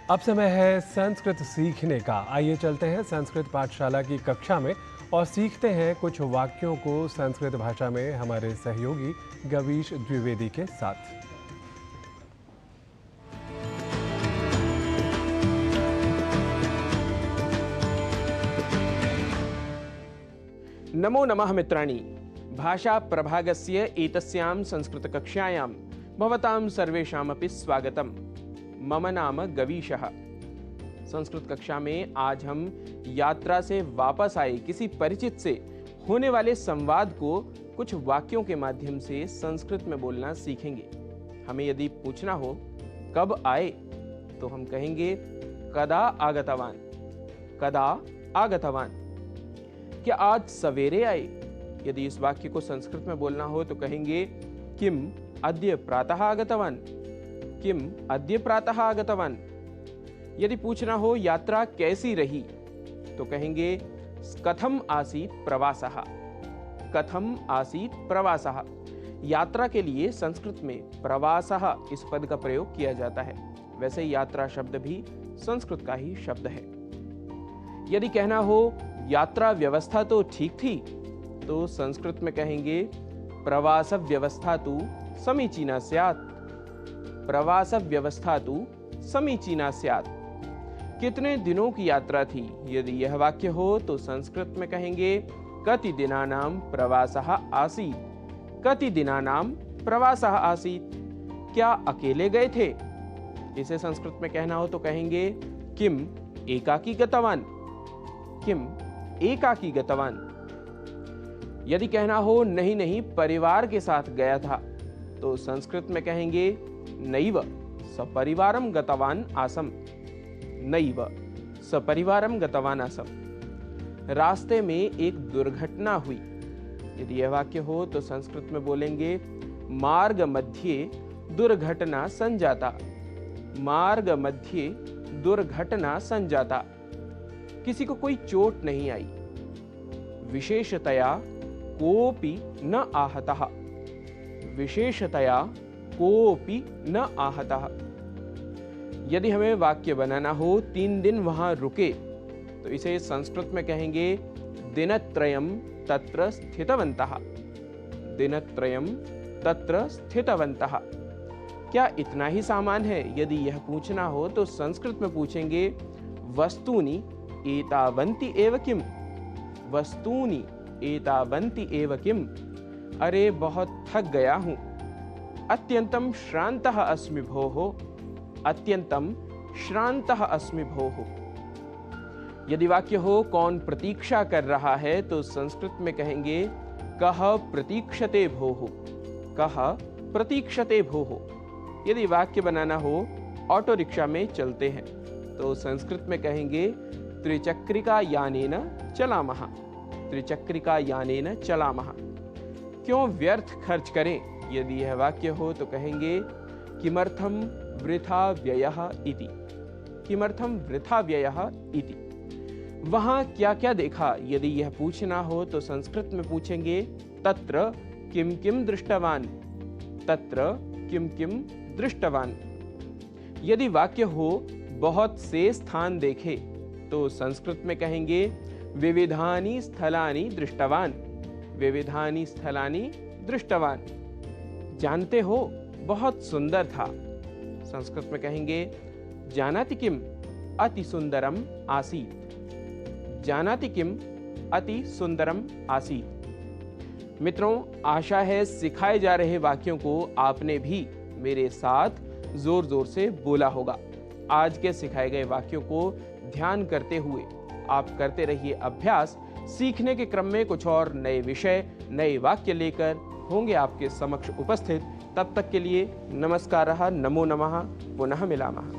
अब समय है संस्कृत सीखने का। आइए चलते हैं संस्कृत पाठशाला की कक्षा में और सीखते हैं कुछ वाक्यों को संस्कृत भाषा में हमारे सहयोगी गवीश द्विवेदी के साथ। नमो नमः मित्राणि। भाषा प्रभागस्य एतस्यां संस्कृतकक्षायां भवतां सर्वेषामपि स्वागतम्। मम नाम गवीशः। संस्कृत कक्षा में आज हम यात्रा से वापस आए किसी परिचित से होने वाले संवाद को कुछ वाक्यों के माध्यम से संस्कृत में बोलना सीखेंगे। हमें यदि पूछना हो कब आए तो हम कहेंगे कदा आगतवान। कदा आगतवान। क्या आज सवेरे आए? यदि इस वाक्य को संस्कृत में बोलना हो तो कहेंगे किम अद्य प्रातः आगतवान। किम अद्य प्रातः आगतवान। यदि पूछना हो यात्रा कैसी रही तो कहेंगे कथम आसीत् प्रवासः। कथम आसीत् प्रवासः। यात्रा के लिए संस्कृत में प्रवासः इस पद का प्रयोग किया जाता है। वैसे यात्रा शब्द भी संस्कृत का ही शब्द है। यदि कहना हो यात्रा व्यवस्था तो ठीक थी तो संस्कृत में कहेंगे प्रवास व्यवस्था तु समीचीना स्यात्। प्रवास व्यवस्था तु समीचीना स्यात्। कितने दिनों की यात्रा थी? यदि यह वाक्य हो तो संस्कृत में कहेंगे कति दिनानां प्रवासः आसीत्। कति दिनानां प्रवासः आसीत्। क्या अकेले गए थे? इसे संस्कृत में कहना हो तो कहेंगे किम एकाकी गतवान। किम एकाकी गतवान। यदि कहना हो नहीं नहीं परिवार के साथ गया था तो संस्कृत में कहेंगे नैव सपरिवारं गतवान आसम। नैव सपरिवारं गतवान आसम। रास्ते में एक दुर्घटना हुई। यदि यह वाक्य हो तो संस्कृत में बोलेंगे मार्ग मध्ये दुर्घटना संजाता। मार्ग मध्ये दुर्घटना संजाता। किसी को कोई चोट नहीं आई। विशेषतया कोपि न आहतः। विशेषतया कोपि न आहतः। यदि हमें वाक्य बनाना हो 3 दिन वहां रुके तो इसे संस्कृत में कहेंगे दिनत्रयं तत्र स्थितवन्तः। दिनत्रयं तत्र स्थितवन्तः। क्या इतना ही सामान है? यदि यह पूछना हो तो संस्कृत में पूछेंगे वस्तूनि एतावन्ति एव किम। वस्तूनि एतावन्ति एव किम। अरे बहुत थक गया हूं। अत्यंतम श्रान्तः अस्मि भोः। अत्यंतम श्रान्तः अस्मि भोः। यदि वाक्य हो कौन प्रतीक्षा कर रहा है तो संस्कृत में कहेंगे कः प्रतीक्षते भोः। कः प्रतीक्षते भोः। यदि वाक्य बनाना हो ऑटो रिक्शा में चलते हैं तो संस्कृत में कहेंगे त्रिचक्रिका यानेन चलामः। त्रिचक्रिका यानेन चलामः। क्यों व्यर्थ खर्च करें? यदि यह वाक्य हो तो कहेंगे किमर्थम वृथा व्ययः इति। किमर्थम वृथा व्ययः इति। वहां क्या क्या देखा? यदि यह पूछना हो तो संस्कृत में पूछेंगे तत्र किम किम दृष्टवान। तत्र किम किम दृष्टवान। यदि वाक्य हो बहुत से स्थान देखे तो संस्कृत में कहेंगे विविधानि स्थलानि दृष्टवान। विविधानि स्थलानि दृष्टवान। जानते हो बहुत सुंदर था। संस्कृत में कहेंगे जानाति किम अति सुंदरम आसीत्। जानाति किम अति सुंदरम आसीत्। मित्रों, आशा है सिखाए जा रहे वाक्यों को आपने भी मेरे साथ जोर जोर से बोला होगा। आज के सिखाए गए वाक्यों को ध्यान करते हुए आप करते रहिए अभ्यास। सीखने के क्रम में कुछ और नए विषय, नए वाक्य लेकर होंगे आपके समक्ष उपस्थित। तब तक के लिए नमस्कारः। नमो नमः। पुनः मिलामः।